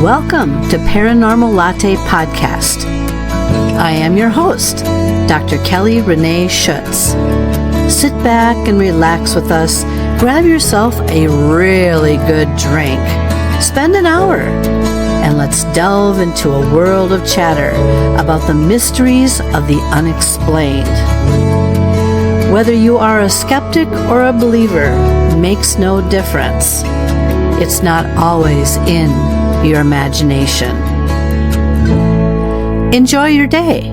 Welcome to Paranormal Latte Podcast. I am your host, Dr. Kelly Renee Schutz. Sit back and relax with us. Grab yourself a really good drink. Spend an hour and let's delve into a world of chatter about the mysteries of the unexplained. Whether you are a skeptic or a believer makes no difference. It's not always in your imagination. Enjoy your day.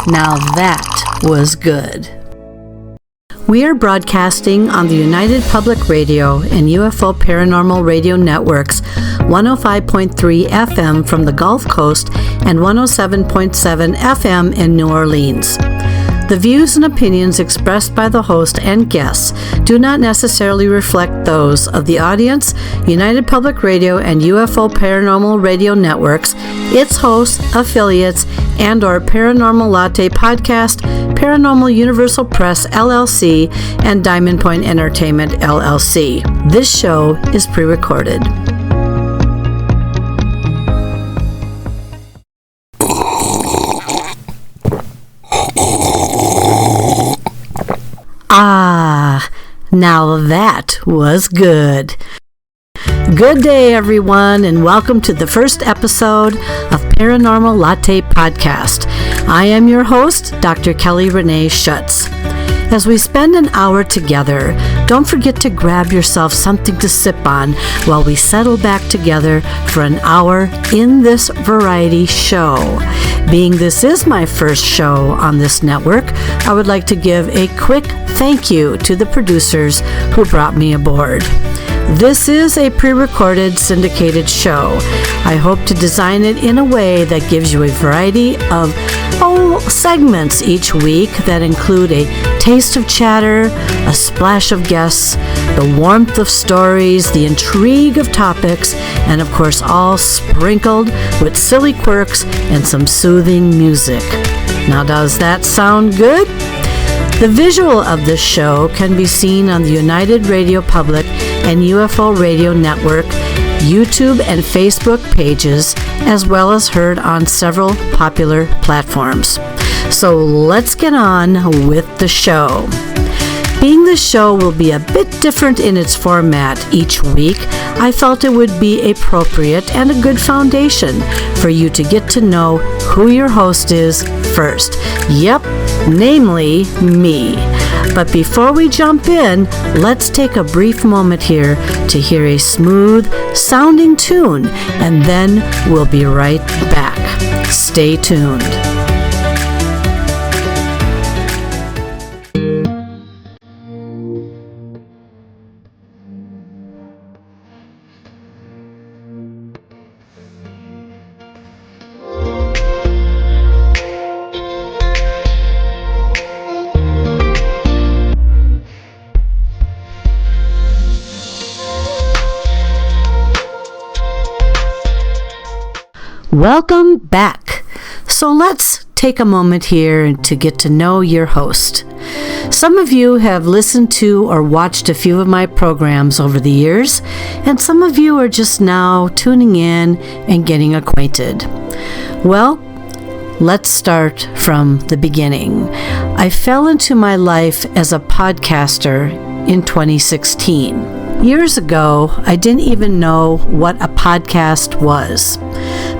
Now that was good. We are broadcasting on the United Public Radio and UFO Paranormal Radio Networks 105.3 FM from the Gulf Coast and 107.7 FM in New Orleans. The views and opinions expressed by the host and guests do not necessarily reflect those of the audience, United Public Radio and UFO Paranormal Radio Networks, its hosts, affiliates, and/or Paranormal Latte Podcast, Paranormal Universal Press LLC, and Diamond Point Entertainment LLC. This show is pre-recorded. Ah, now that was good. Good day, everyone, and welcome to the first episode of Paranormal Latte Podcast. I am your host, Dr. Kelly Renee Schutz. As we spend an hour together, don't forget to grab yourself something to sip on while we settle back together for an hour in this variety show. Being this is my first show on this network, I would like to give a quick thank you to the producers who brought me aboard. This is a pre-recorded syndicated show. I hope to design it in a way that gives you a variety of segments each week that include a taste of chatter, a splash of guests, the warmth of stories, the intrigue of topics, and of course all sprinkled with silly quirks and some soothing music. Now, does that sound good? The visual of this show can be seen on the United Radio Public and UFO Radio Network YouTube and Facebook pages, as well as heard on several popular platforms. So let's get on with the show. Being the show will be a bit different in its format each week, I felt it would be appropriate and a good foundation for you to get to know who your host is first. Yep, namely me. But before we jump in, let's take a brief moment here to hear a smooth sounding tune, and then we'll be right back. Stay tuned. Welcome back. So let's take a moment here to get to know your host. Some of you have listened to or watched a few of my programs over the years, and some of you are just now tuning in and getting acquainted. Well, let's start from the beginning. I fell into my life as a podcaster in 2016. Years ago, I didn't even know what a podcast was.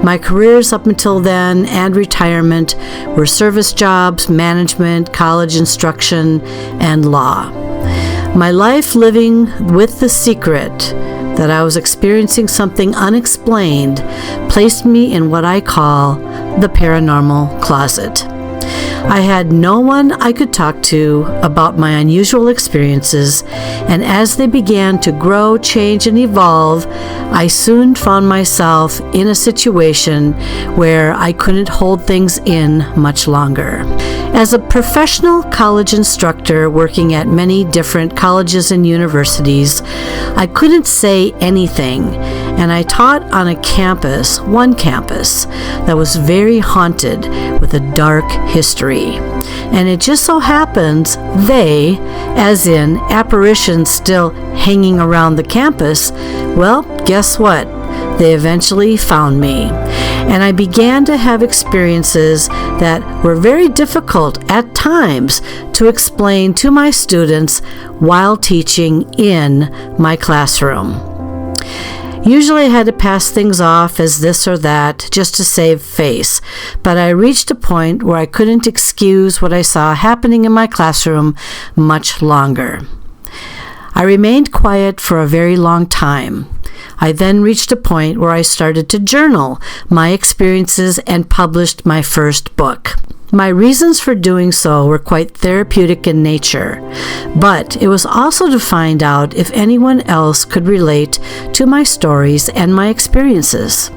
My careers up until then and retirement were service jobs, management, college instruction, and law. My life living with the secret that I was experiencing something unexplained placed me in what I call the paranormal closet. I had no one I could talk to about my unusual experiences, and as they began to grow, change, and evolve, I soon found myself in a situation where I couldn't hold things in much longer. As a professional college instructor working at many different colleges and universities, I couldn't say anything, and I taught on a campus, one campus, that was very haunted with a dark history. And it just so happens they, as in apparitions still hanging around the campus, well, guess what? they eventually found me, and I began to have experiences that were very difficult at times to explain to my students while teaching in my classroom. Usually I had to pass things off as this or that just to save face, but I reached a point where I couldn't excuse what I saw happening in my classroom much longer. I remained quiet for a very long time. I then reached a point where I started to journal my experiences and published my first book. My reasons for doing so were quite therapeutic in nature, but it was also to find out if anyone else could relate to my stories and my experiences.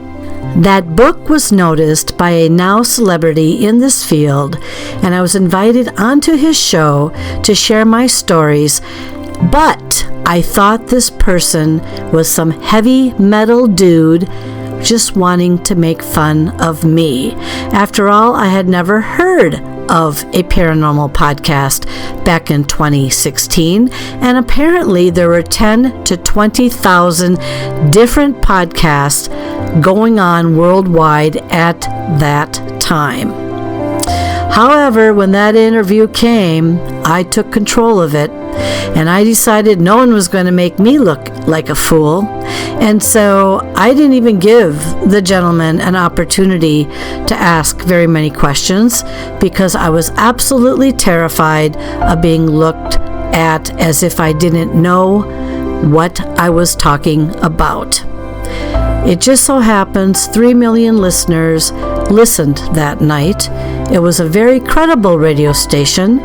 That book was noticed by a now celebrity in this field, and I was invited onto his show to share my stories, but I thought this person was some heavy metal dude just wanting to make fun of me. After all, I had never heard of a paranormal podcast back in 2016, and apparently there were 10 to 20,000 different podcasts going on worldwide at that time. However, when that interview came, I took control of it, and I decided no one was going to make me look like a fool. And so I didn't even give the gentleman an opportunity to ask very many questions because I was absolutely terrified of being looked at as if I didn't know what I was talking about. It just so happens 3 million listeners listened that night. It was a very credible radio station.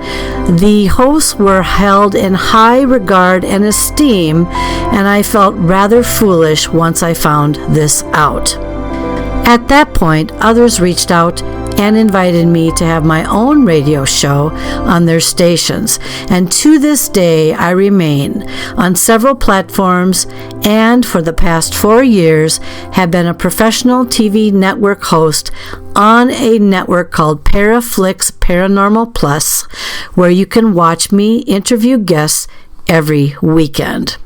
The hosts were held in high regard and esteem, and I felt rather foolish once I found this out. At that point, others reached out and invited me to have my own radio show on their stations, and to this day I remain on several platforms and for the past 4 years have been a professional TV network host on a network called Paraflix Paranormal Plus, where you can watch me interview guests every weekend.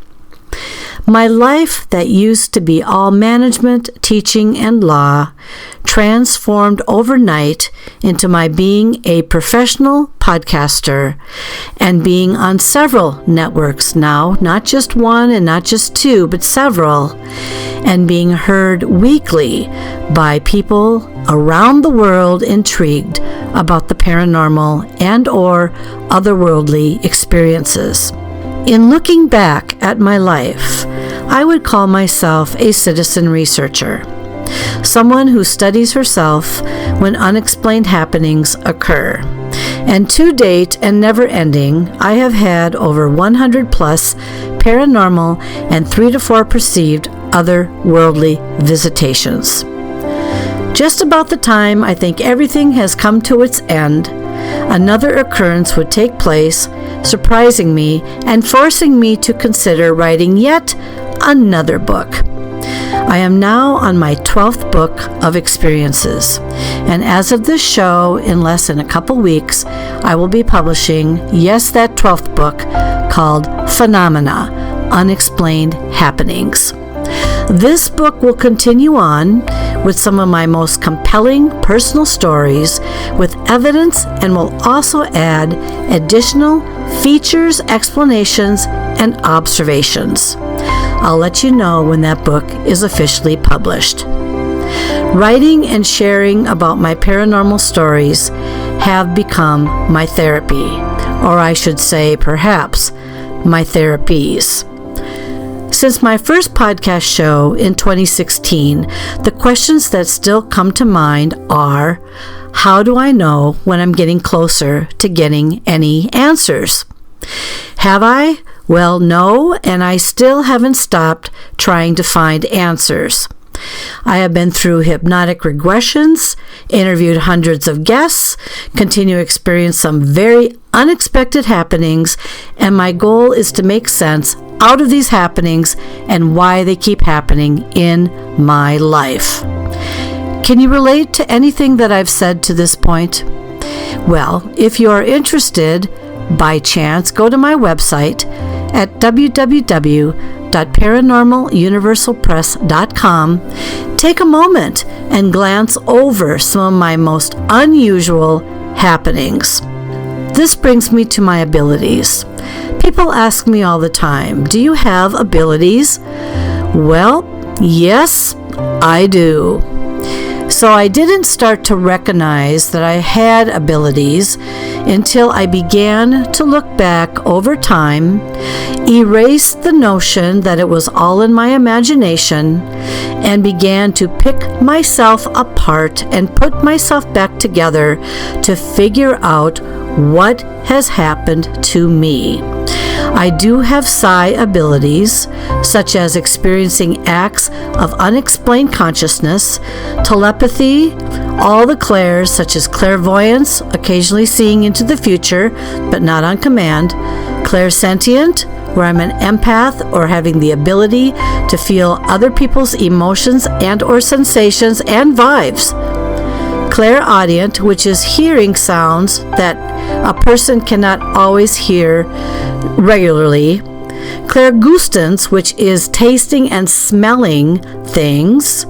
My life that used to be all management, teaching, and law transformed overnight into my being a professional podcaster and being on several networks now, not just one and not just two, but several, and being heard weekly by people around the world intrigued about the paranormal and or otherworldly experiences. In looking back at my life, I would call myself a citizen researcher, someone who studies herself when unexplained happenings occur. And to date and never ending, I have had over 100 plus paranormal and 3 to 4 perceived otherworldly visitations. Just about the time I think everything has come to its end, another occurrence would take place, surprising me and forcing me to consider writing yet another book. I am now on my 12th book of experiences, and as of this show, in less than a couple weeks, I will be publishing, yes, that 12th book called Phenomena: Unexplained Happenings. This book will continue on with some of my most compelling personal stories with evidence and will also add additional features, explanations, and observations. I'll let you know when that book is officially published. Writing and sharing about my paranormal stories have become my therapy, or I should say perhaps my therapies. Since my first podcast show in 2016, the questions that still come to mind are, how do I know when I'm getting closer to getting any answers? Have I? Well, no, and I still haven't stopped trying to find answers. I have been through hypnotic regressions, interviewed hundreds of guests, continue to experience some very unexpected happenings, and my goal is to make sense out of these happenings and why they keep happening in my life. Can you relate to anything that I've said to this point? Well, if you are interested, by chance, go to my website at www.paranormallife.com www.paranormaluniversalpress.com, take a moment and glance over some of my most unusual happenings. This brings me to my abilities. People ask me all the time, do you have abilities? Well, yes, I do. So I didn't start to recognize that I had abilities until I began to look back over time, erase the notion that it was all in my imagination, and began to pick myself apart and put myself back together to figure out what has happened to me. I do have psi abilities, such as experiencing acts of unexplained consciousness, telepathy, all the clairs, such as clairvoyance, occasionally seeing into the future, but not on command, clairsentient, where I'm an empath or having the ability to feel other people's emotions and or sensations and vibes, clairaudient, which is hearing sounds that a person cannot always hear regularly, clairgustance, which is tasting and smelling things,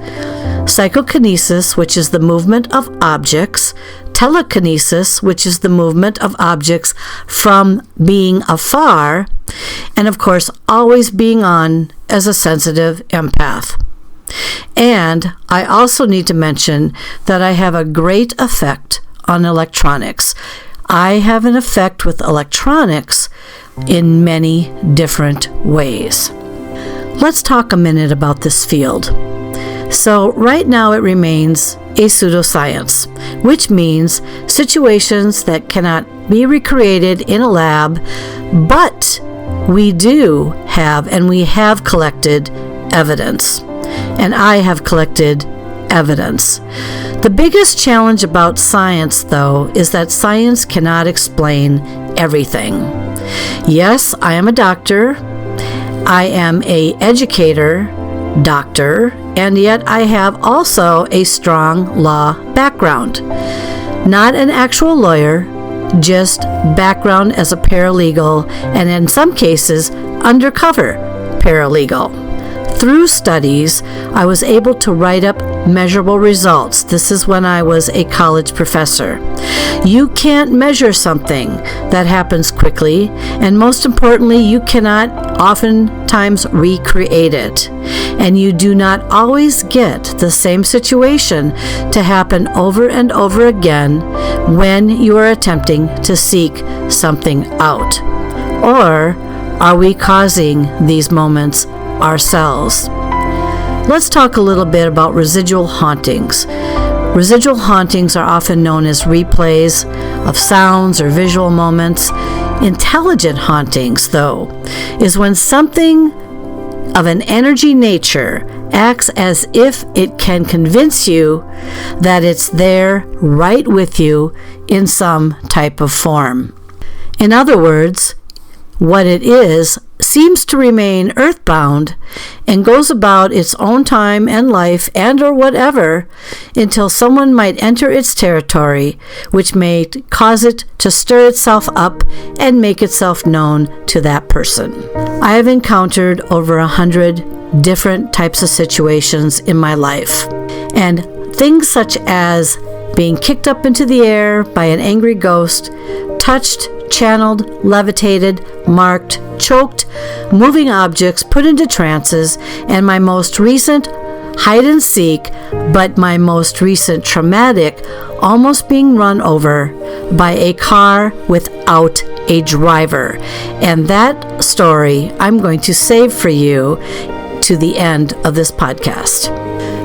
psychokinesis, which is the movement of objects, telekinesis, which is the movement of objects from being afar, and of course always being on as a sensitive empath. And I also need to mention that I have a great effect on electronics. I have an effect with electronics in many different ways. Let's talk a minute about this field. So right now it remains a pseudoscience, which means situations that cannot be recreated in a lab, but we do have, and we have collected evidence. And I have collected evidence. The biggest challenge about science, though, is that science cannot explain everything. Yes, I am a doctor. I am an educator, doctor, and yet I have also a strong law background. Not an actual lawyer, just background as a paralegal, and in some cases, undercover paralegal. Through studies, I was able to write up measurable results. This is when I was a college professor. You can't measure something that happens quickly, and most importantly, you cannot oftentimes recreate it. And you do not always get the same situation to happen over and over again when you are attempting to seek something out. Or are we causing these moments ourselves? Let's talk a little bit about residual hauntings. Residual hauntings are often known as replays of sounds or visual moments. Intelligent hauntings, though, is when something of an energy nature acts as if it can convince you that it's there right with you in some type of form. In other words, what it is seems to remain earthbound and goes about its own time and life and or whatever until someone might enter its territory, which may cause it to stir itself up and make itself known to that person. I have encountered over 100 different types of situations in my life, and things such as being kicked up into the air by an angry ghost, touched, channeled, levitated, marked, choked, moving objects put into trances, and my most recent hide and seek, but my most recent traumatic, almost being run over by a car without a driver. And that story I'm going to save for you to the end of this podcast.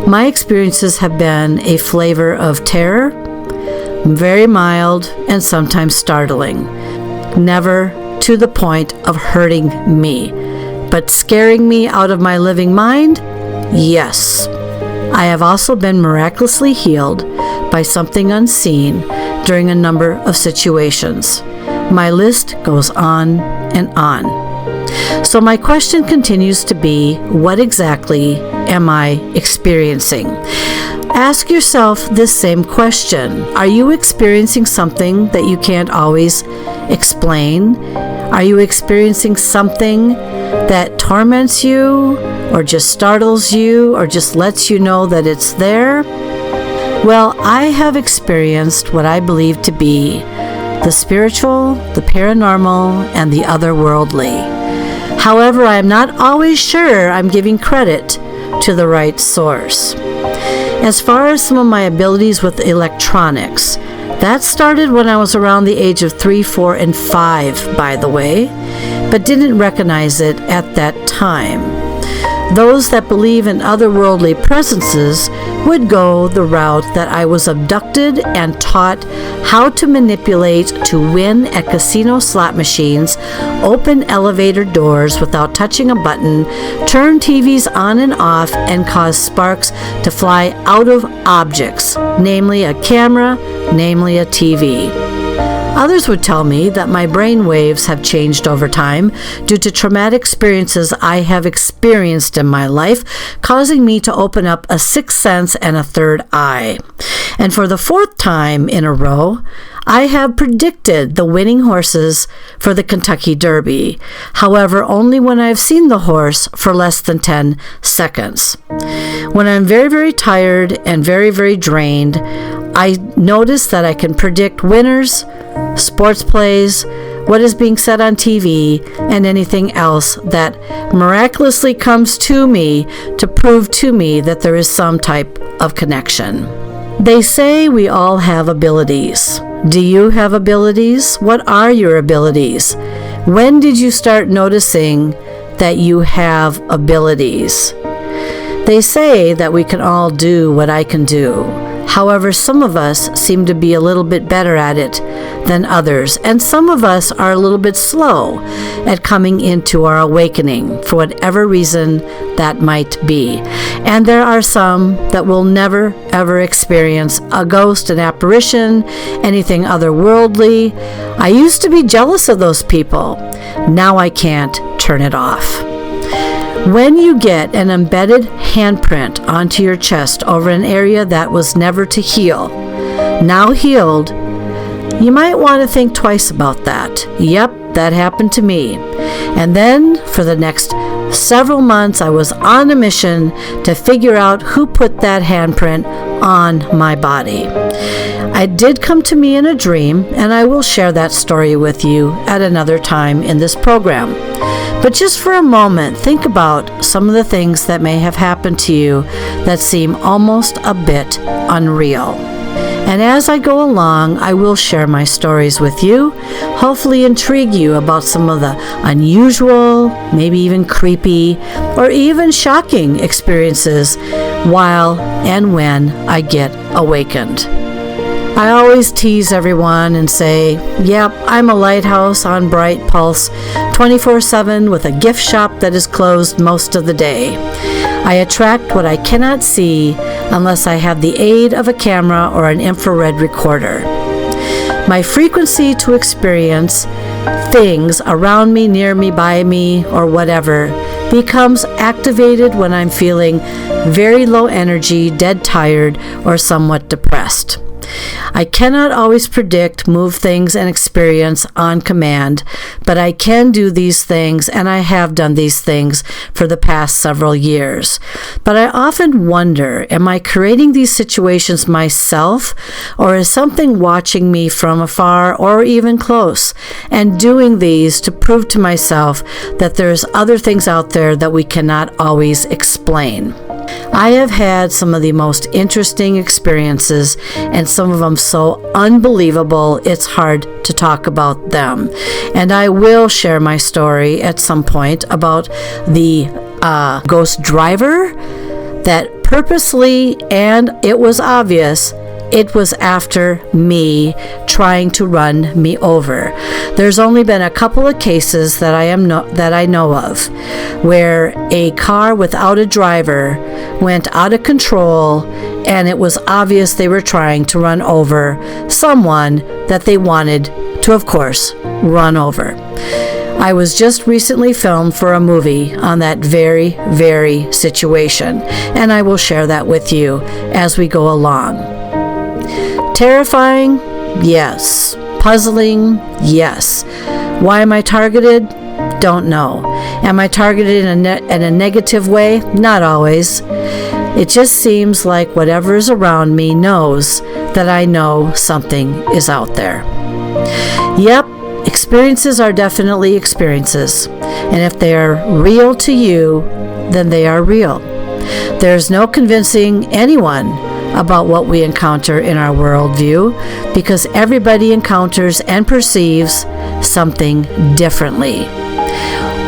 My experiences have been a flavor of terror, very mild and sometimes startling. Never to the point of hurting me, but scaring me out of my living mind? Yes. I have also been miraculously healed by something unseen during a number of situations. My list goes on and on. So my question continues to be, what exactly am I experiencing? Ask yourself this same question. Are you experiencing something that you can't always explain? Are you experiencing something that torments you or just startles you or just lets you know that it's there? Well, I have experienced what I believe to be the spiritual, the paranormal, and the otherworldly. However, I am not always sure I'm giving credit to the right source. As far as some of my abilities with electronics, that started when I was around the age of 3, 4, and 5, by the way, but didn't recognize it at that time. Those that believe in otherworldly presences would go the route that I was abducted and taught how to manipulate to win at casino slot machines, open elevator doors without touching a button, turn TVs on and off, and cause sparks to fly out of objects, namely a camera, namely a TV. Others would tell me that my brain waves have changed over time due to traumatic experiences I have experienced in my life, causing me to open up a sixth sense and a third eye. And for the fourth time in a row, I have predicted the winning horses for the Kentucky Derby. However, only when I've seen the horse for less than 10 seconds. When I'm very, very tired and very, very drained, I notice that I can predict winners, sports plays, what is being said on TV, and anything else that miraculously comes to me to prove to me that there is some type of connection. They say we all have abilities. Do you have abilities? What are your abilities? When did you start noticing that you have abilities? They say that we can all do what I can do. However, some of us seem to be a little bit better at it than others, and some of us are a little bit slow at coming into our awakening for whatever reason that might be. And there are some that will never, ever experience a ghost, an apparition, anything otherworldly. I used to be jealous of those people. Now I can't turn it off. When you get an embedded handprint onto your chest over an area that was never to heal, now healed, you might want to think twice about that. Yep, that happened to me. And then for the next several months, I was on a mission to figure out who put that handprint on my body. It did come to me in a dream, and I will share that story with you at another time in this program. But just for a moment, think about some of the things that may have happened to you that seem almost a bit unreal. And as I go along, I will share my stories with you, hopefully intrigue you about some of the unusual, maybe even creepy, or even shocking experiences while and when I get awakened. I always tease everyone and say, yep, I'm a lighthouse on Bright Pulse 24/7 with a gift shop that is closed most of the day. I attract what I cannot see unless I have the aid of a camera or an infrared recorder. My frequency to experience things around me, near me, by me, or whatever becomes activated when I'm feeling very low energy, dead tired, or somewhat depressed. I cannot always predict, move things, and experience on command, but I can do these things, and I have done these things for the past several years. But I often wonder, am I creating these situations myself, or is something watching me from afar or even close, and doing these to prove to myself that there's other things out there that we cannot always explain? I have had some of the most interesting experiences, and some of them so unbelievable it's hard to talk about them. And I will share my story at some point about the ghost driver that purposely, and it was obvious, it was after me trying to run me over. There's only been a couple of cases that I know of where a car without a driver went out of control, and it was obvious they were trying to run over someone that they wanted to, of course, run over. I was just recently filmed for a movie on that very, very situation, and I will share that with you as we go along. Terrifying? Yes. Puzzling? Yes. Why am I targeted? Don't know. Am I targeted in a negative way? Not always. It just seems like whatever is around me knows that I know something is out there. Yep, experiences are definitely experiences. And if they are real to you, then they are real. There's no convincing anyone about what we encounter in our worldview because everybody encounters and perceives something differently.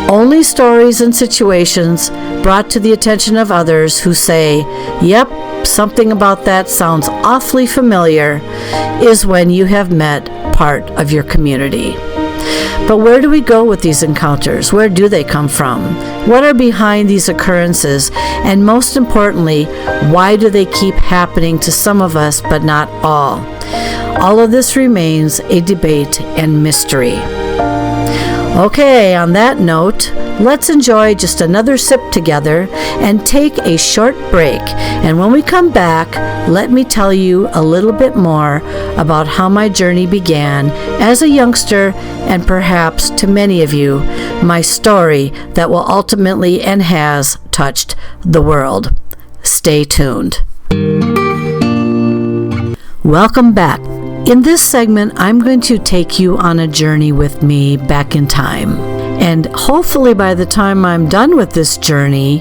Only stories and situations brought to the attention of others who say, yep, something about that sounds awfully familiar, is when you have met part of your community. But where do we go with these encounters? Where do they come from? What are behind these occurrences? And most importantly, why do they keep happening to some of us but not all? All of this remains a debate and mystery. Okay, on that note, let's enjoy just another sip together and take a short break. And when we come back, let me tell you a little bit more about how my journey began as a youngster and perhaps to many of you, my story that will ultimately and has touched the world. Stay tuned. Welcome back. In this segment, I'm going to take you on a journey with me back in time. And hopefully by the time I'm done with this journey,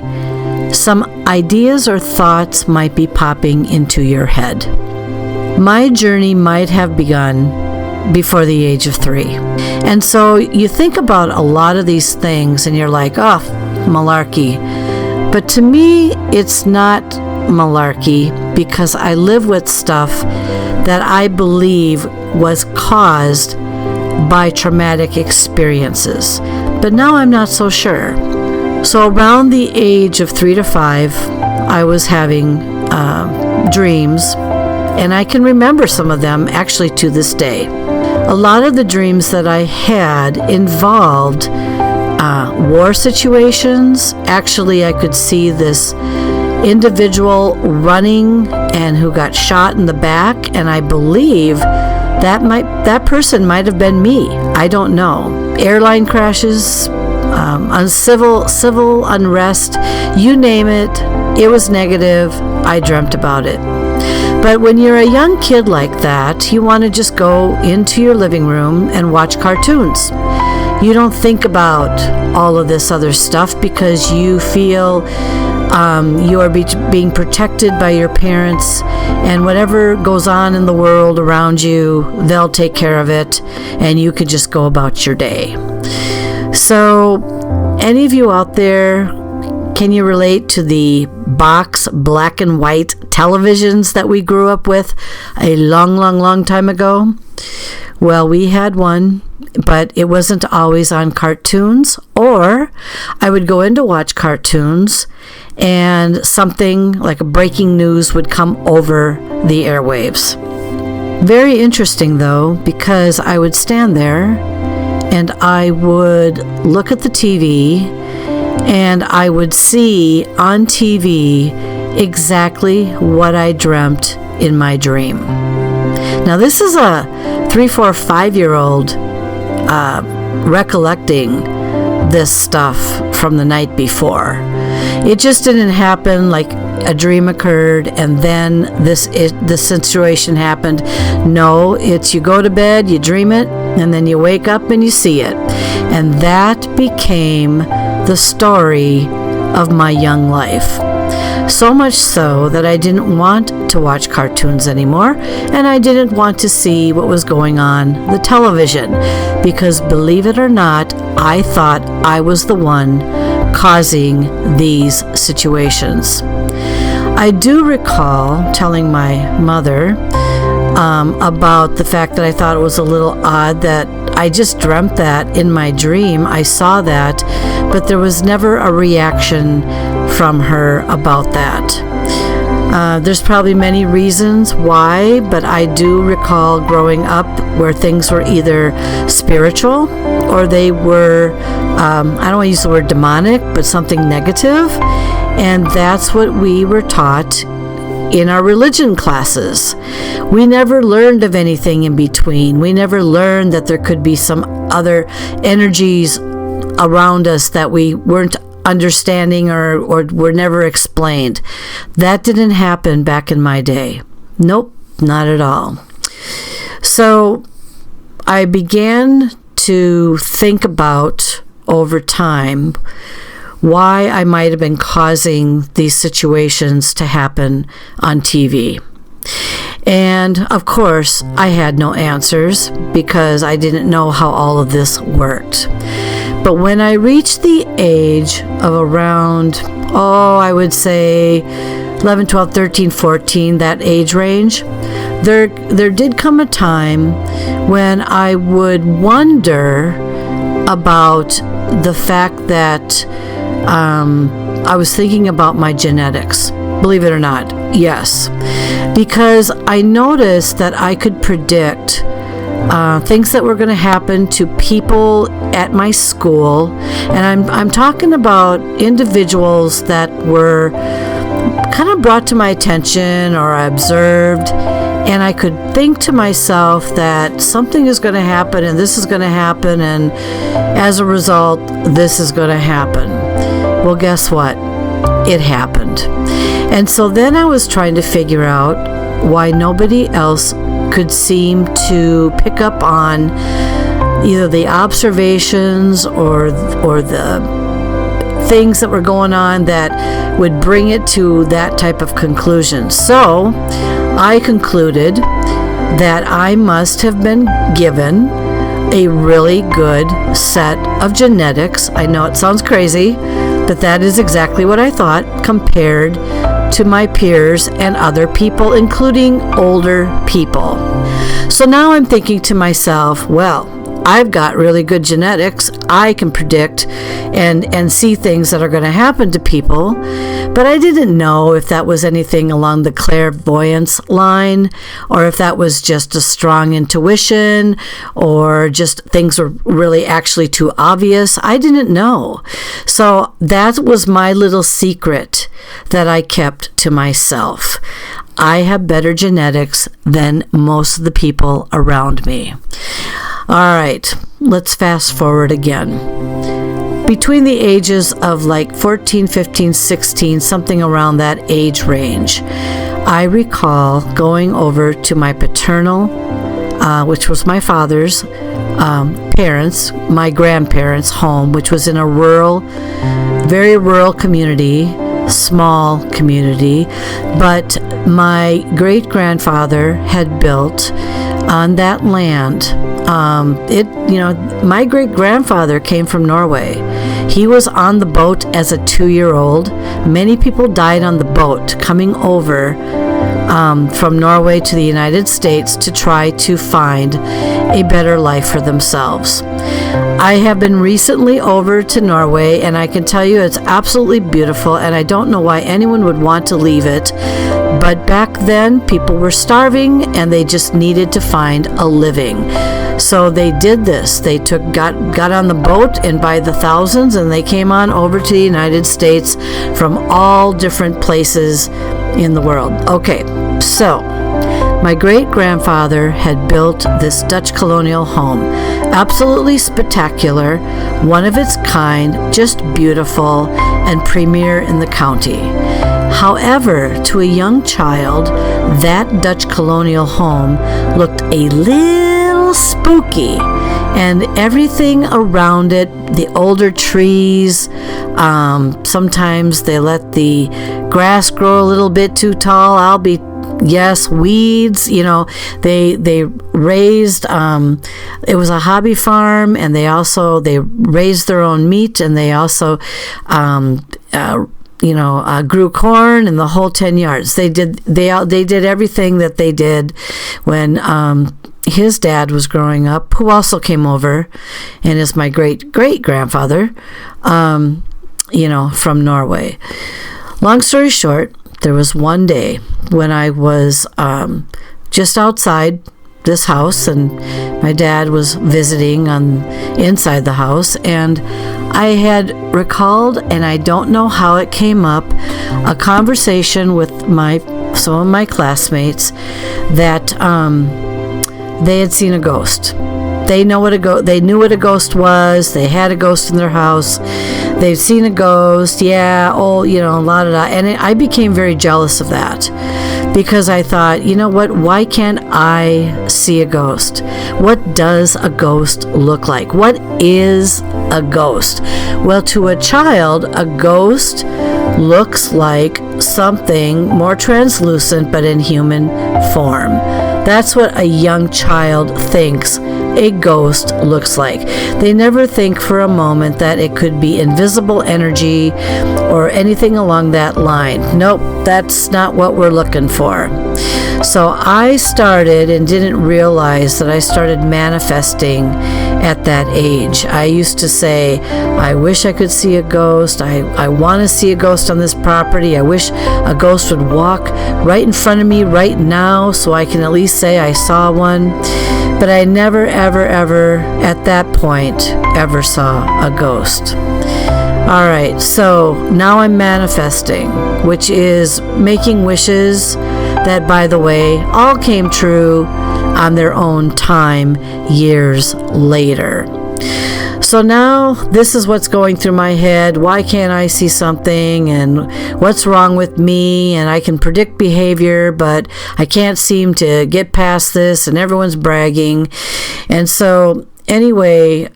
some ideas or thoughts might be popping into your head. My journey might have begun before the age of 3. And so you think about a lot of these things and you're like, oh, malarkey. But to me, it's not malarkey because I live with stuff that I believe was caused by traumatic experiences. But now I'm not so sure. So around the age of 3 to 5, I was having dreams, and I can remember some of them actually to this day. A lot of the dreams that I had involved war situations. Actually, I could see this individual running and who got shot in the back, and I believe that person might have been me. I don't know. Airline crashes, civil unrest, you name it, it was negative. I dreamt about it. But when you're a young kid like that, you want to just go into your living room and watch cartoons. You don't think about all of this other stuff because you feel you are being protected by your parents, and whatever goes on in the world around you, they'll take care of it, and you could just go about your day. So, any of you out there, can you relate to the box black and white televisions that we grew up with a long time ago? Well, we had one, but it wasn't always on cartoons, or I would go in to watch cartoons and something like a breaking news would come over the airwaves. Very interesting though, because I would stand there and I would look at the TV and I would see on TV exactly what I dreamt in my dream. Now this is a 3, 4, 5-year-old recollecting this stuff from the night before. It just didn't happen like a dream occurred and then this situation happened. No, it's you go to bed, you dream it, and then you wake up and you see it. And that became the story of my young life. So much so that I didn't want to watch cartoons anymore, and I didn't want to see what was going on the television, because believe it or not, I thought I was the one causing these situations. I do recall telling my mother about the fact that I thought it was a little odd that I just dreamt that in my dream. I saw that, but there was never a reaction from her about that. There's probably many reasons why, but I do recall growing up where things were either spiritual or they were, I don't want to use the word demonic, but something negative. And that's what we were taught in our religion classes. We never learned of anything in between. We never learned that there could be some other energies around us that we weren't understanding or were never explained. That didn't happen back in my day. Nope, not at all. So I began to think about over time why I might have been causing these situations to happen on TV. And of course, I had no answers because I didn't know how all of this worked. But when I reached the age of around, I would say 11, 12, 13, 14, that age range, there did come a time when I would wonder about the fact that I was thinking about my genetics. Believe it or not, yes. Because I noticed that I could predict things that were going to happen to people at my school. And I'm talking about individuals that were kind of brought to my attention or I observed. And I could think to myself that something is going to happen and this is going to happen. And as a result, this is going to happen. Well, guess what? It happened. And so then I was trying to figure out why nobody else could seem to pick up on either the observations or the things that were going on that would bring it to that type of conclusion. So I concluded that I must have been given a really good set of genetics. I know it sounds crazy, but that is exactly what I thought compared to my peers and other people, including older people. So now I'm thinking to myself, well, I've got really good genetics. I can predict and see things that are going to happen to people. But I didn't know if that was anything along the clairvoyance line or if that was just a strong intuition or just things were really actually too obvious. I didn't know. So that was my little secret that I kept to myself. I have better genetics than most of the people around me. All right, let's fast forward again. Between the ages of like 14, 15, 16, something around that age range, I recall going over to my paternal, which was my father's parents, my grandparents' home, which was in a rural, very rural community, small community, but my great-grandfather had built on that land. My great-grandfather came from Norway. He was on the boat as a 2-year-old. Many people died on the boat coming over from Norway to the United States to try to find a better life for themselves. I have been recently over to Norway, and I can tell you it's absolutely beautiful, and I don't know why anyone would want to leave it. But back then, people were starving, and they just needed to find a living. So they did this. They got on the boat, and by the thousands, and they came on over to the United States from all different places in the world. Okay, so my great-grandfather had built this Dutch colonial home. Absolutely spectacular, one of its kind, just beautiful, and premier in the county. However, to a young child, that Dutch colonial home looked a little spooky, and everything around it, the older trees, sometimes they let the grass grow a little bit too tall. Weeds, they raised, it was a hobby farm, and they raised their own meat, and they also, grew corn and the whole 10 yards. They did everything that they did when, his dad was growing up, who also came over and is my great-great-grandfather, from Norway. Long story short, there was one day when I was just outside this house, and my dad was visiting inside the house, and I had recalled, and I don't know how it came up, a conversation with some of my classmates that they had seen a ghost. they knew what a ghost was. They had a ghost in their house. They've seen a ghost. Yeah, la da da. And I became very jealous of that, because I thought, you know what? Why can't I see a ghost? What does a ghost look like? What is a ghost? Well, to a child, a ghost looks like something more translucent but in human form. That's what a young child thinks a ghost looks like. They never think for a moment that it could be invisible energy or anything along that line. Nope, that's not what we're looking for. So I started and didn't realize that I started manifesting at that age. I used to say, I wish I could see a ghost. I want to see a ghost on this property. I wish a ghost would walk right in front of me right now so I can at least say I saw one. But I never, ever, ever, at that point, ever saw a ghost. All right, so now I'm manifesting, which is making wishes that, by the way, all came true on their own time years later. So now this is what's going through my head. Why can't I see something? And what's wrong with me? And I can predict behavior, but I can't seem to get past this, and everyone's bragging. And so anyway,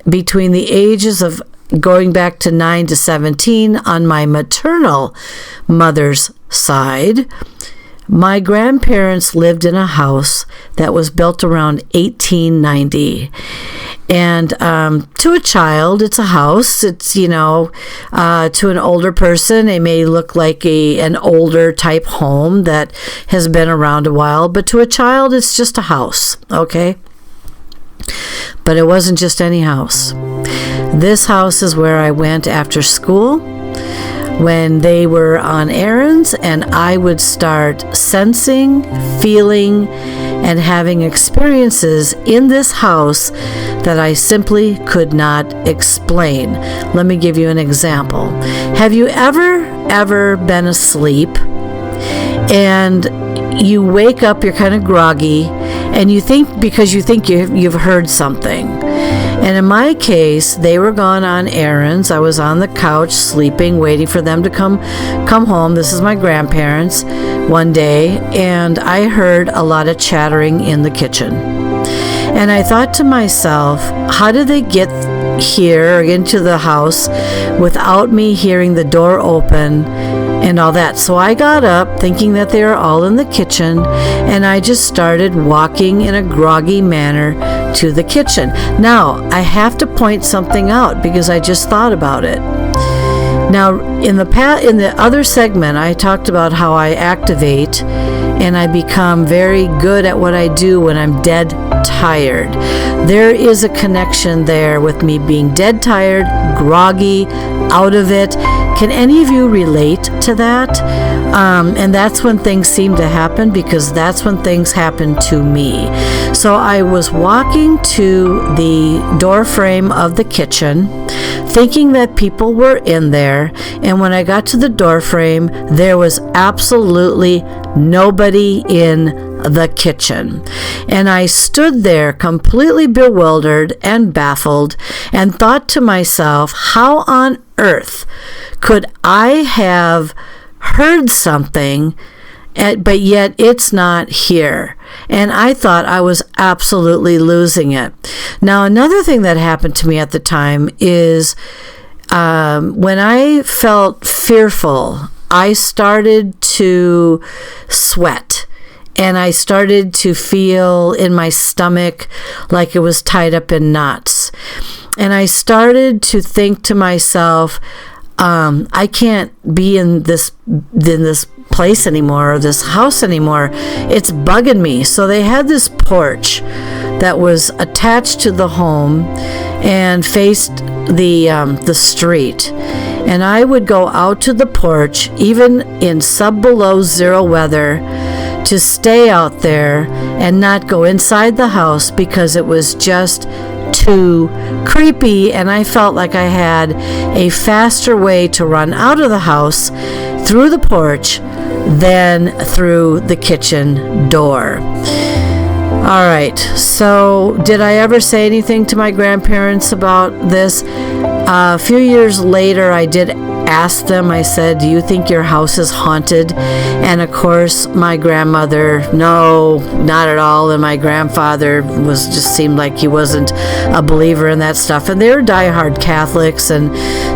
between the ages of going back to 9 to 17 on my maternal mother's side, my grandparents lived in a house that was built around 1890. And to a child, it's a house. It's, to an older person, it may look like an older type home that has been around a while. But to a child, it's just a house, okay? But it wasn't just any house. This house is where I went after school when they were on errands, and I would start sensing, feeling, and having experiences in this house that I simply could not explain. Let me give you an example. Have you ever been asleep and you wake up, you're kind of groggy, and you think you've heard something? And in my case, they were gone on errands. I was on the couch sleeping, waiting for them to come home. This is my grandparents one day, and I heard a lot of chattering in the kitchen. And I thought to myself, how did they get here into the house without me hearing the door open and all that? So I got up thinking that they were all in the kitchen, and I just started walking in a groggy manner to the kitchen. Now, I have to point something out because I just thought about it. Now, in the other segment, I talked about how I activate and I become very good at what I do when I'm dead tired. There is a connection there with me being dead tired, groggy, out of it. Can any of you relate to that? And that's when things seem to happen, because that's when things happen to me. So I was walking to the door frame of the kitchen, thinking that people were in there, and when I got to the door frame, there was absolutely nobody in the kitchen. And I stood there completely bewildered and baffled and thought to myself, how on earth could I have heard something, but yet it's not here? And I thought I was absolutely losing it. Now, another thing that happened to me at the time is when I felt fearful, I started to sweat. And I started to feel in my stomach like it was tied up in knots. And I started to think to myself, I can't be in this place anymore, or this house anymore. It's bugging me. So they had this porch that was attached to the home and faced the street. And I would go out to the porch, even in sub-below zero weather, to stay out there and not go inside the house because it was just too creepy, and I felt like I had a faster way to run out of the house through the porch than through the kitchen door. All right, so did I ever say anything to my grandparents about this? A few years later, I did ask them. I said, do you think your house is haunted? And of course, my grandmother, no, not at all. And my grandfather just seemed like he wasn't a believer in that stuff. And they're diehard Catholics, and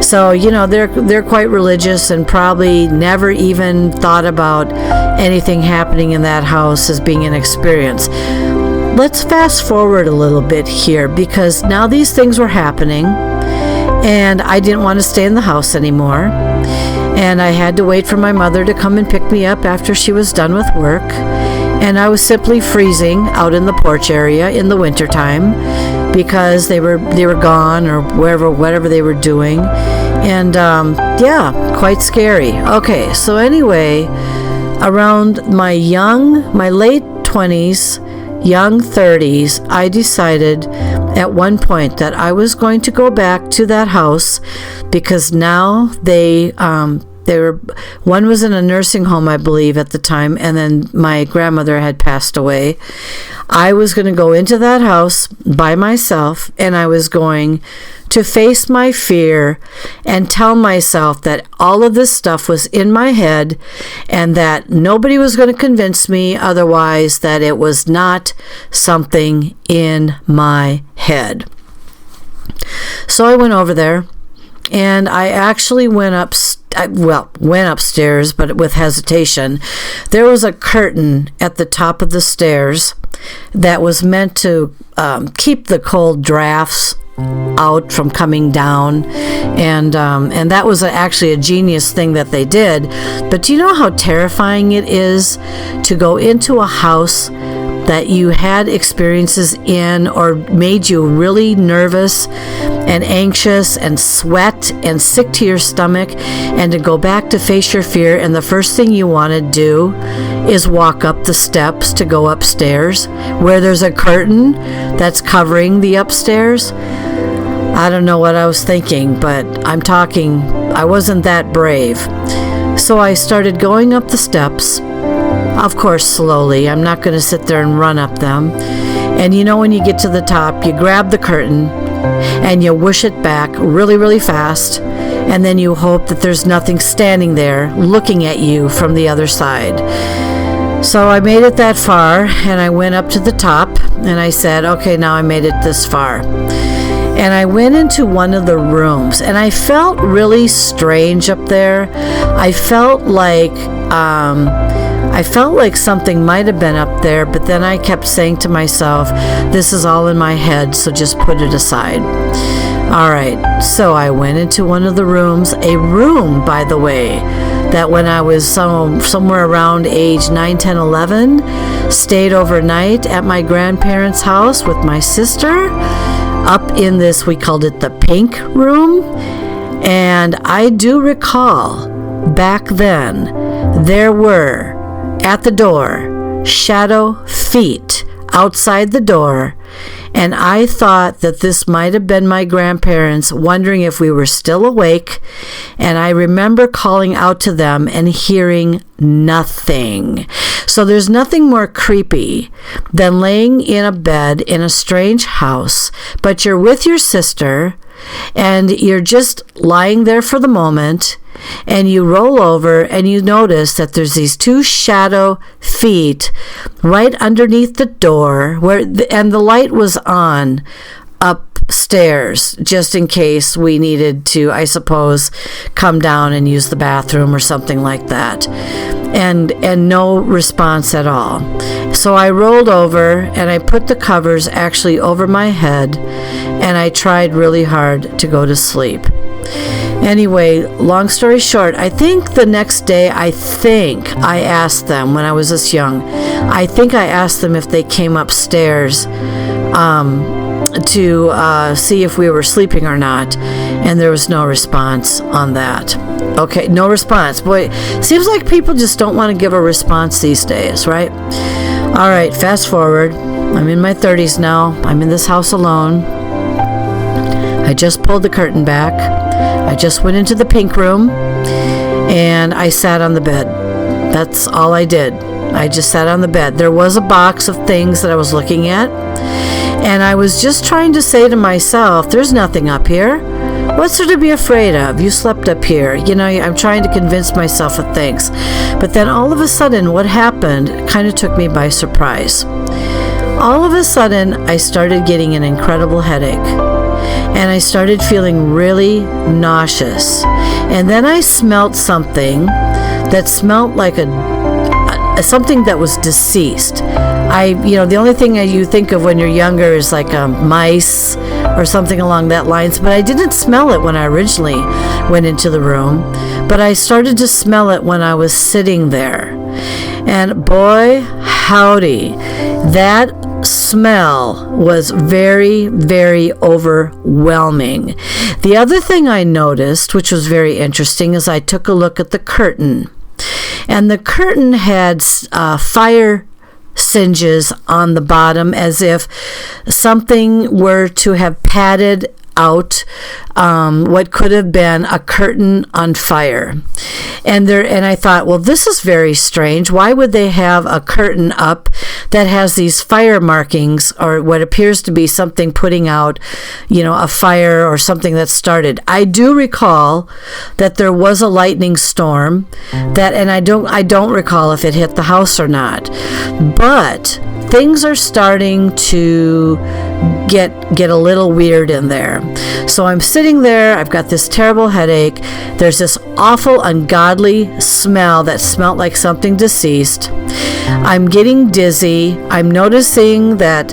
so they're quite religious, and probably never even thought about anything happening in that house as being an experience. Let's fast forward a little bit here, because now these things were happening, and I didn't want to stay in the house anymore, and I had to wait for my mother to come and pick me up after she was done with work, and I was simply freezing out in the porch area in the wintertime because they were gone or whatever they were doing, and quite scary. Okay, so anyway, around my late 20s, young 30s, I decided at one point that I was going to go back to that house, because now they were, one was in a nursing home, I believe, at the time, and then my grandmother had passed away. I was going to go into that house by myself, and I was going to face my fear and tell myself that all of this stuff was in my head, and that nobody was going to convince me otherwise, that it was not something in my head. So I went over there, and I actually went upstairs, but with hesitation. There was a curtain at the top of the stairs that was meant to keep the cold drafts out from coming down, and that was actually a genius thing that they did. But do you know how terrifying it is to go into a house that you had experiences in, or made you really nervous and anxious and sweat and sick to your stomach, and to go back to face your fear, and the first thing you want to do is walk up the steps to go upstairs where there's a curtain that's covering the upstairs? I don't know what I was thinking, but I wasn't that brave. So I started going up the steps, of course slowly. I'm not going to sit there and run up them. And when you get to the top, you grab the curtain and you whoosh it back really, really fast, and then you hope that there's nothing standing there looking at you from the other side. So I made it that far, and I went up to the top, and I said, okay, now I made it this far. And I went into one of the rooms, and I felt really strange up there. I felt like something might have been up there, but then I kept saying to myself, this is all in my head, so just put it aside. All right, so I went into one of the rooms, a room, by the way, that when I was somewhere around age 9, 10, 11, stayed overnight at my grandparents' house with my sister, up in this, we called it the pink room. And I do recall back then, there were at the door shadow feet outside the door, and I thought that this might have been my grandparents wondering if we were still awake, and I remember calling out to them and hearing nothing. So there's nothing more creepy than laying in a bed in a strange house, but you're with your sister, and you're just lying there for the moment, and you roll over and you notice that there's these two shadow feet right underneath the door, and the light was on upstairs just in case we needed to, I suppose, come down and use the bathroom or something like that, and no response at all. So I rolled over and I put the covers actually over my head, and I tried really hard to go to sleep. Anyway, long story short, I think the next day, I asked them, when I was this young, I asked them if they came upstairs to see if we were sleeping or not, and there was no response on that. Okay, no response. Boy, seems like people just don't want to give a response these days, right? All right, fast forward. I'm in my 30s now. I'm in this house alone. I just pulled the curtain back. I just went into the pink room, and I sat on the bed. That's all I did. I just sat on the bed. There was a box of things that I was looking at, and I was just trying to say to myself, there's nothing up here. What's there to be afraid of? You slept up here. I'm trying to convince myself of things. But then all of a sudden, what happened kind of took me by surprise. All of a sudden, I started getting an incredible headache. And I started feeling really nauseous. And then I smelled something that smelled like something that was deceased. The only thing you think of when you're younger is like mice or something along that lines, but I didn't smell it when I originally went into the room, but I started to smell it when I was sitting there. And boy, howdy, that smell was very, very overwhelming. The other thing I noticed, which was very interesting, is I took a look at the curtain. And the curtain had fire singes on the bottom, as if something were to have padded out what could have been a curtain on fire. And I thought, well, this is very strange. Why would they have a curtain up that has these fire markings, or what appears to be something putting out, a fire or something that started? I do recall that there was a lightning storm and I don't recall if it hit the house or not. But things are starting to get a little weird in there. So I'm sitting there, I've got this terrible headache, there's this awful ungodly smell that smelled like something deceased. I'm getting dizzy. I'm noticing that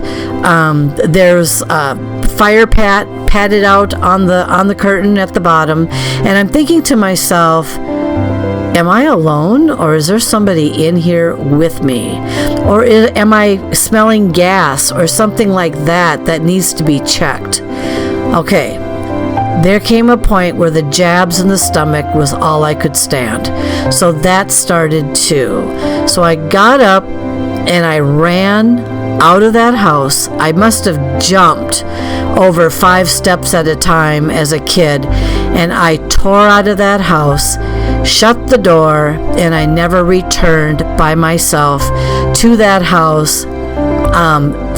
there's fire padded out on the curtain at the bottom, and I'm thinking to myself, am I alone, or is there somebody in here with me? Or am I smelling gas or something like that needs to be checked? Okay, there came a point where the jabs in the stomach was all I could stand. So that started too. So I got up and I ran out of that house. I must have jumped over 5 steps at a time as a kid, and I tore out of that house, shut the door, and I never returned by myself to that house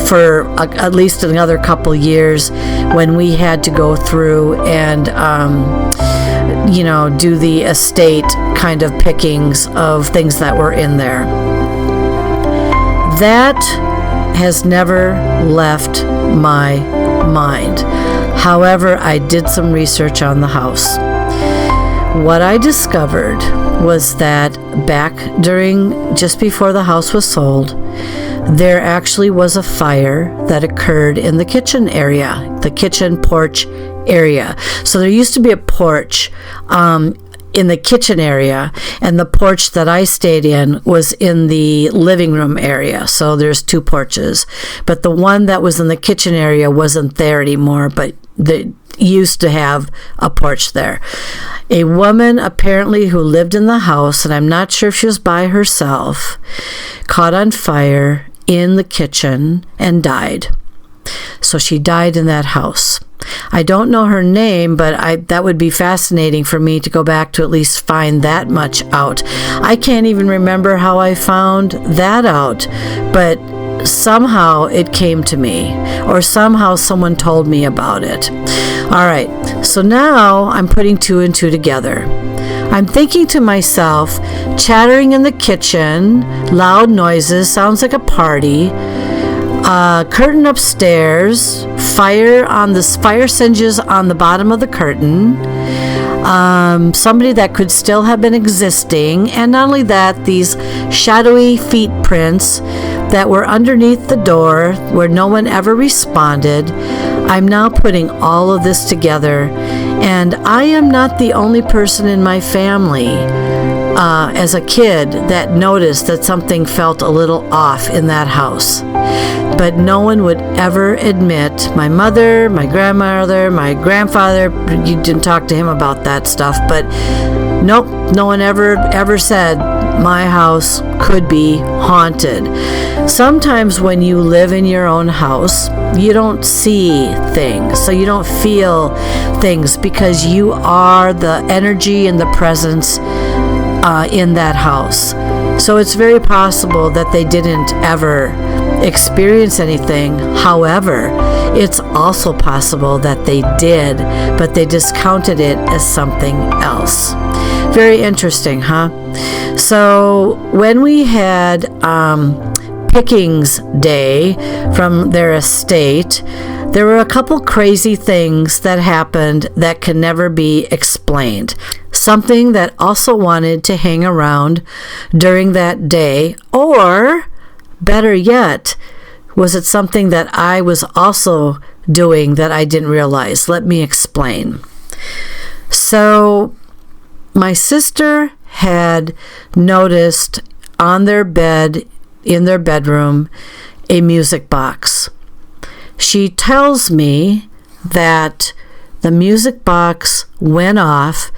for at least another couple years, when we had to go through and do the estate kind of pickings of things that were in there. That has never left my mind. However, I did some research on the house. What I discovered was that back just before the house was sold, there actually was a fire that occurred in the kitchen area, the kitchen porch area. So there used to be a porch in the kitchen area, and the porch that I stayed in was in the living room area. So there's 2 porches, but the one that was in the kitchen area wasn't there anymore, but they used to have a porch there. A woman apparently who lived in the house, and I'm not sure if she was by herself, caught on fire in the kitchen and died. So she died in that house. I don't know her name, but that would be fascinating for me to go back to at least find that much out. I can't even remember how I found that out, but somehow it came to me, or somehow someone told me about it. All right, so now I'm putting 2 and 2 together. I'm thinking to myself, chattering in the kitchen, loud noises, sounds like a party, curtain upstairs, fire singes on the bottom of the curtain, somebody that could still have been existing, and not only that, these shadowy feet prints that were underneath the door where no one ever responded. I'm now putting all of this together, and I am not the only person in my family as a kid that noticed that something felt a little off in that house. But no one would ever admit. My mother, my grandmother, my grandfather, you didn't talk to him about that stuff, but nope, no one ever said my house could be haunted. Sometimes when you live in your own house, you don't see things, so you don't feel things, because you are the energy and the presence in that house. So it's very possible that they didn't ever experience anything. However, it's also possible that they did, but they discounted it as something else. Very interesting, huh? So when we had Pickings Day from their estate, there were a couple crazy things that happened that can never be explained. Something that also wanted to hang around during that day, or better yet, was it something that I was also doing that I didn't realize? Let me explain. So my sister had noticed on their bed, in their bedroom, a music box. She tells me that the music box went off,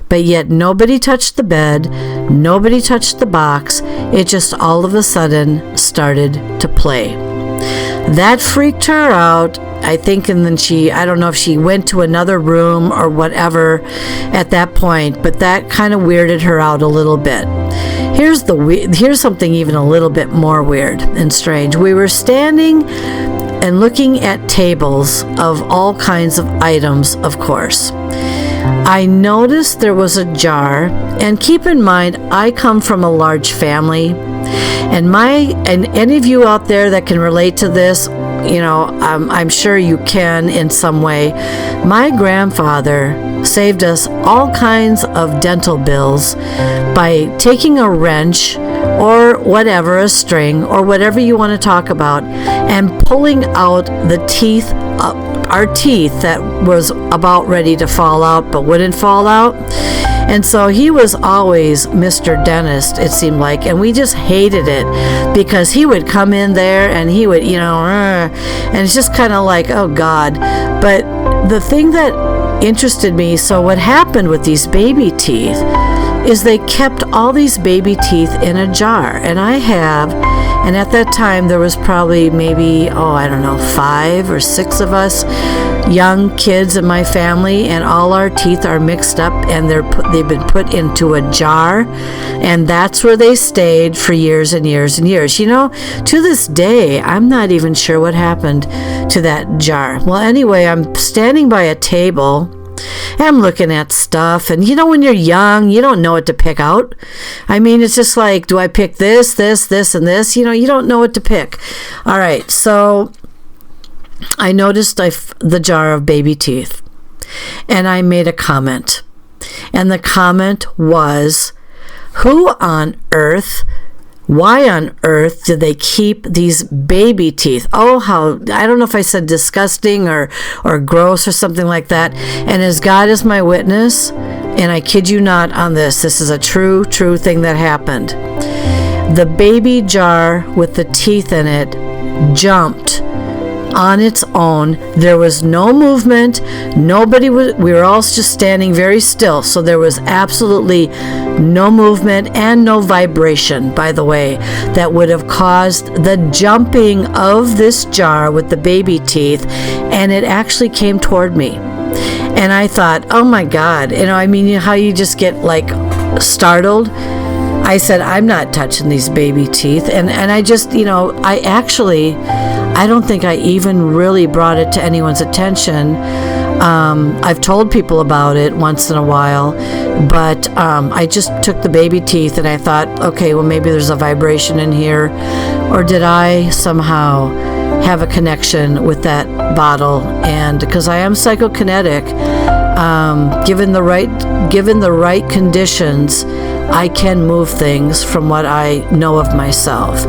but yet nobody touched the bed, nobody touched the box. It just all of a sudden started to play. That freaked her out, I think, and then I don't know if she went to another room or whatever at that point, but that kind of weirded her out a little bit. Here's something even a little bit more weird and strange. We were standing and looking at tables of all kinds of items, of course. I noticed there was a jar, and keep in mind, I come from a large family, and any of you out there that can relate to this, I'm sure you can in some way. My grandfather saved us all kinds of dental bills by taking a wrench or whatever, a string or whatever you want to talk about, and pulling out the teeth, our teeth that was about ready to fall out but wouldn't fall out. And so he was always Mr. Dentist, it seemed like, and we just hated it because he would come in there and he would, and it's just kind of like, oh God. But the thing that interested me, so what happened with these baby teeth is they kept all these baby teeth in a jar, and at that time there was probably maybe, 5 or 6 of us young kids in my family, and all our teeth are mixed up and they've been put into a jar, and that's where they stayed for years and years and years. To this day, I'm not even sure what happened to that jar. Well, anyway, I'm standing by a table. I'm looking at stuff, and when you're young, you don't know what to pick out. I mean, it's just like, do I pick this, and this? You don't know what to pick. All right, so I noticed the jar of baby teeth, and I made a comment. And the comment was, why on earth do they keep these baby teeth? I don't know if I said disgusting or gross or something like that. And as God is my witness, and I kid you not on this is a true thing that happened. The baby jar with the teeth in it jumped on its own. There was no movement. We were all just standing very still. So there was absolutely no movement and no vibration, by the way, that would have caused the jumping of this jar with the baby teeth. And it actually came toward me. And I thought, oh my God, how you just get like startled. I said, I'm not touching these baby teeth. And I just, I don't think I even really brought it to anyone's attention. I've told people about it once in a while, but I just took the baby teeth and I thought, okay, well, maybe there's a vibration in here, or did I somehow have a connection with that bottle? And because I am psychokinetic, given the right conditions, I can move things from what I know of myself.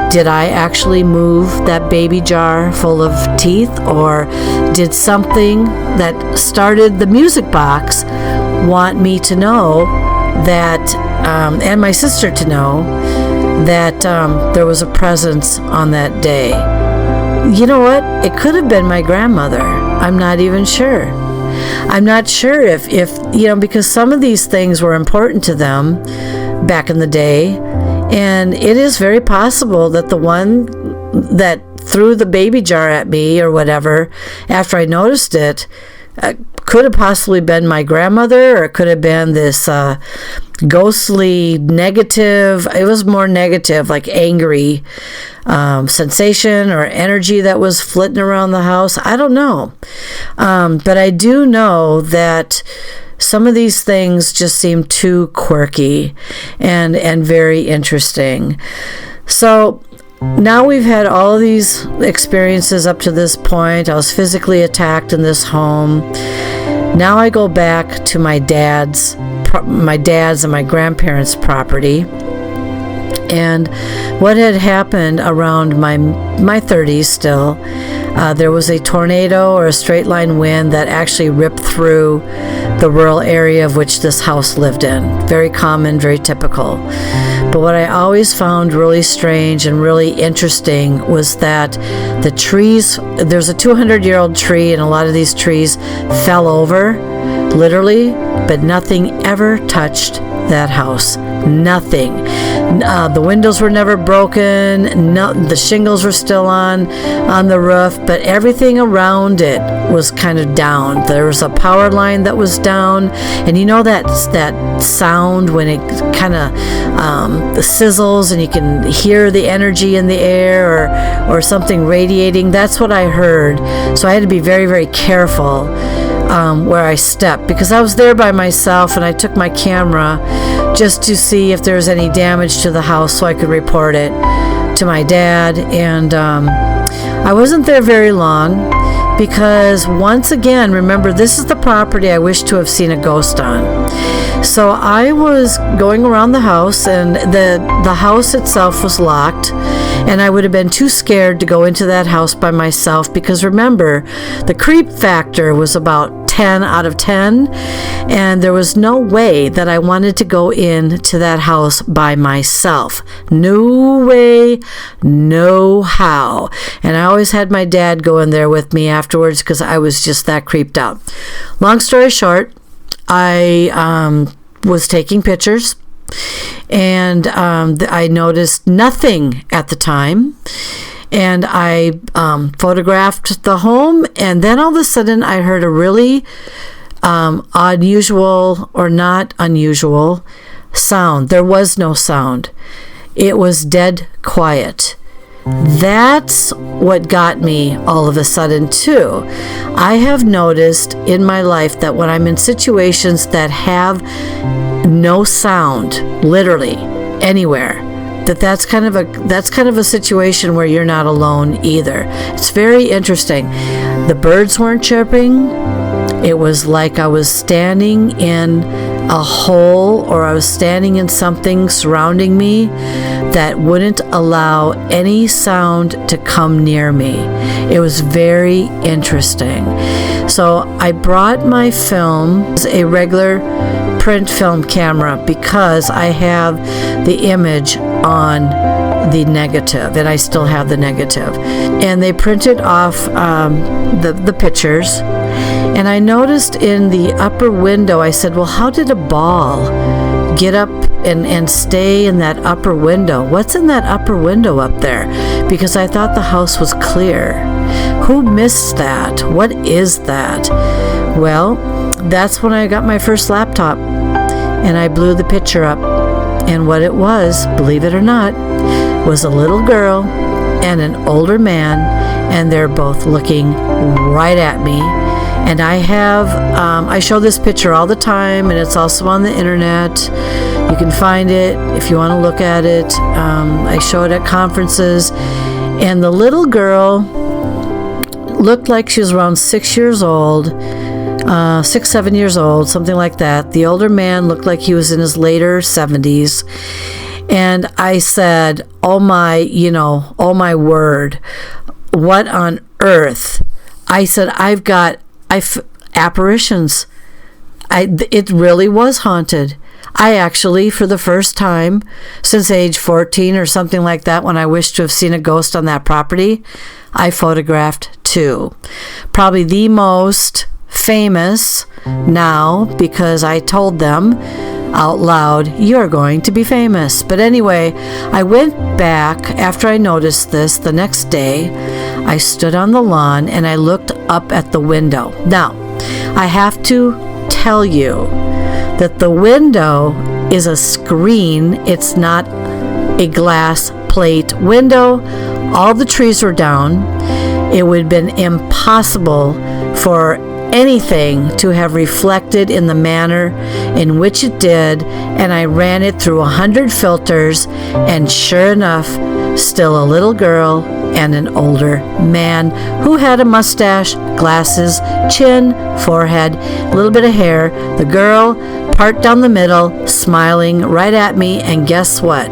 Did I actually move that baby jar full of teeth, or did something that started the music box want me to know that, and my sister to know, that there was a presence on that day? You know what? It could have been my grandmother. I'm not even sure. I'm not sure if because some of these things were important to them back in the day. And it is very possible that the one that threw the baby jar at me or whatever after I noticed it could have possibly been my grandmother, or it could have been this ghostly, negative. It was more negative, like angry sensation or energy that was flitting around the house. I don't know. But I do know that some of these things just seem too quirky and very interesting. So now we've had all of these experiences up to this point. I was physically attacked in this home. Now I go back to my dad's and my grandparents' property. And what had happened around my 30s still, there was a tornado or a straight line wind that actually ripped through the rural area of which this house lived in. Very common, very typical. But what I always found really strange and really interesting was that the trees, there's a 200-year-old tree, and a lot of these trees fell over, literally, but nothing ever touched that house. Nothing. The windows were never broken. No, the shingles were still on the roof, but everything around it was kind of down. There was a power line that was down, and you know that sound when it kind of sizzles and you can hear the energy in the air or something radiating. That's what I heard. So I had to be very, very careful where I stepped, because I was there by myself, and I took my camera just to see if there was any damage to the house so I could report it to my dad. And I wasn't there very long, because once again, remember, this is the property I wish to have seen a ghost on. So I was going around the house, and the house itself was locked, and I would have been too scared to go into that house by myself, because remember, the creep factor was about 10 out of 10, and there was no way that I wanted to go into that house by myself. No way, no how. And I always had my dad go in there with me afterwards, because I was just that creeped out. Long story short, I was taking pictures, and I noticed nothing at the time. And I photographed the home, and then all of a sudden I heard a really unusual or not unusual sound. There was no sound. It was dead quiet. That's what got me all of a sudden too. I have noticed in my life that when I'm in situations that have no sound, literally anywhere, that's kind of a situation where you're not alone either. It's very interesting. The birds weren't chirping. It was like I was standing in a hole, or I was standing in something surrounding me that wouldn't allow any sound to come near me. It was very interesting. So I brought my film, a regular print film camera, because I have the image on the negative, and I still have the negative. And they printed off the pictures, and I noticed in the upper window, I said, well, how did a ball get up and stay in that upper window? What's in that upper window up there? Because I thought the house was clear. Who missed that? What is that? Well, that's when I got my first laptop, and I blew the picture up. And what it was, believe it or not, was a little girl and an older man, and they're both looking right at me. And I show this picture all the time, and it's also on the internet. You can find it if you want to look at it. I show it at conferences. And the little girl looked like she was around 6 years old, 7 years old, something like that. The older man looked like he was in his later 70s. And I said, oh my word, what on earth? I said, apparitions. It really was haunted. I actually, for the first time since age 14 or something like that, when I wished to have seen a ghost on that property, I photographed two. Probably the most famous now, because I told them out loud, you're going to be famous. But anyway, I went back after I noticed this the next day. I stood on the lawn and I looked up at the window. Now, I have to tell you that the window is a screen. It's not a glass plate window. All the trees were down. It would have been impossible for anything to have reflected in the manner in which it did, and I ran it through 100 filters, and sure enough, still a little girl and an older man who had a mustache, glasses, chin, forehead, a little bit of hair. The girl, part down the middle, smiling right at me, and guess what?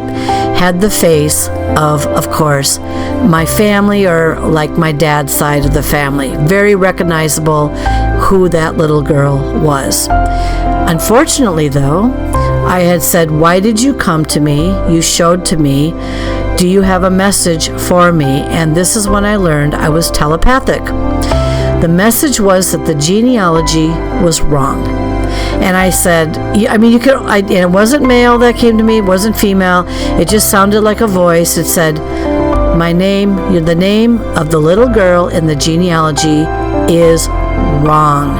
Had the face of course, my family, or like my dad's side of the family. Very recognizable who that little girl was. Unfortunately, though, I had said, "Why did you come to me? You showed to me. Do you have a message for me?" And this is when I learned I was telepathic. The message was that the genealogy was wrong. And I said, and it wasn't male that came to me, it wasn't female. It just sounded like a voice. It said, the name of the little girl in the genealogy is wrong.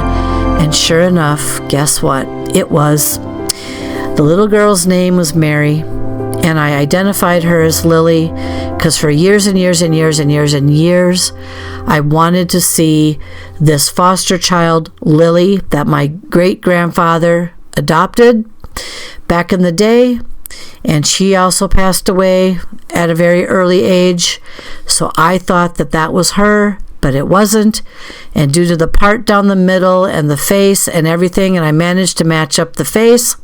And sure enough, guess what? It was. The little girl's name was Mary. And I identified her as Lily because for years and years and years and years and years, I wanted to see this foster child, Lily, that my great-grandfather adopted back in the day. And she also passed away at a very early age. So I thought that that was her, but it wasn't. And due to the part down the middle and the face and everything, and I managed to match up the face,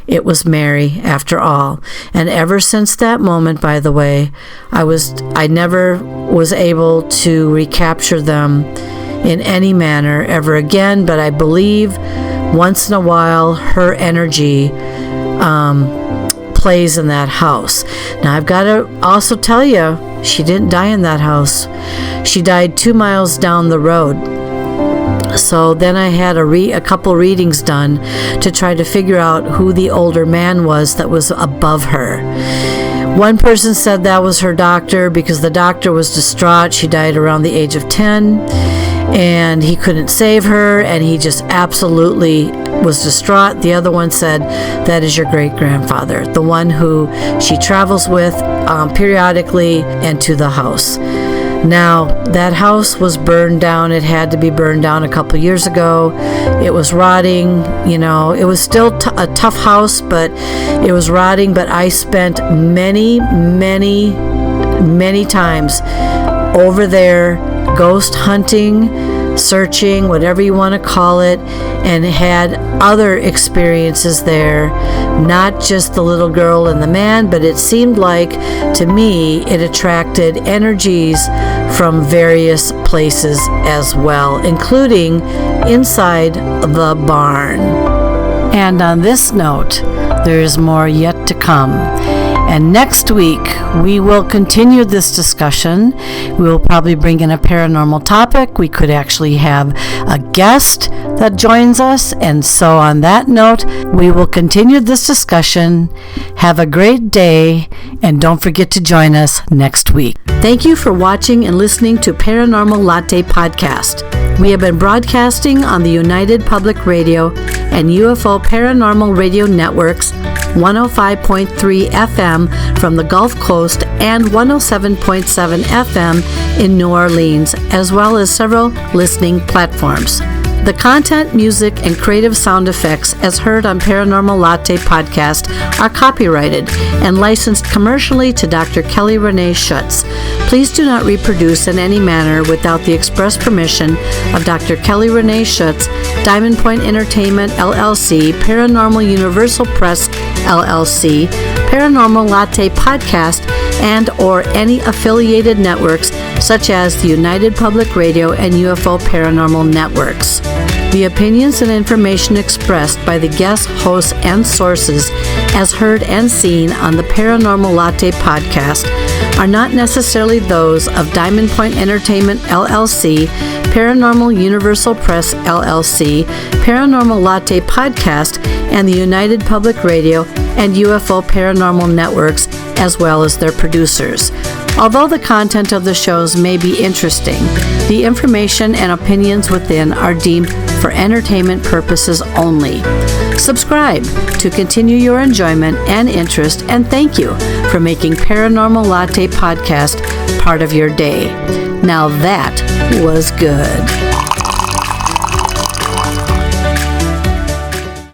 it was Mary after all. And ever since that moment, by the way, I never was able to recapture them in any manner ever again, but I believe once in a while her energy plays in that house. Now I've got to also tell you, she didn't die in that house. She died 2 miles down the road. So then I had a couple readings done to try to figure out who the older man was that was above her. One person said that was her doctor because the doctor was distraught. She died around the age of 10 and he couldn't save her, and he just absolutely was distraught. The other one said, that is your great-grandfather, the one who she travels with periodically and to the house. Now, that house was burned down. It had to be burned down a couple years ago. It was rotting, it was still a tough house, but it was rotting. But I spent many, many, many times over there ghost hunting, searching, whatever you want to call it, and had other experiences there, not just the little girl and the man, but it seemed like, to me, it attracted energies from various places as well, including inside the barn. And on this note, there is more yet to come. And next week, we will continue this discussion. We will probably bring in a paranormal topic. We could actually have a guest that joins us. And so on that note, we will continue this discussion. Have a great day, and don't forget to join us next week. Thank you for watching and listening to Paranormal Latte Podcast. We have been broadcasting on the United Public Radio and UFO Paranormal Radio Networks, 105.3 FM from the Gulf Coast and 107.7 FM in New Orleans, as well as several listening platforms. The content, music, and creative sound effects as heard on Paranormal Latte Podcast are copyrighted and licensed commercially to Dr. Kelly Renee Schutz. Please do not reproduce in any manner without the express permission of Dr. Kelly Renee Schutz, Diamond Point Entertainment, LLC, Paranormal Universal Press, LLC, Paranormal Latte Podcast, and or any affiliated networks such as the United Public Radio and UFO Paranormal Networks. The opinions and information expressed by the guests, hosts, and sources as heard and seen on the Paranormal Latte Podcast are not necessarily those of Diamond Point Entertainment, LLC, Paranormal Universal Press, LLC, Paranormal Latte Podcast, and the United Public Radio and UFO Paranormal Networks, as well as their producers. Although the content of the shows may be interesting, the information and opinions within are deemed for entertainment purposes only. Subscribe to continue your enjoyment and interest, and thank you for making Paranormal Latte Podcast part of your day. Now that was good.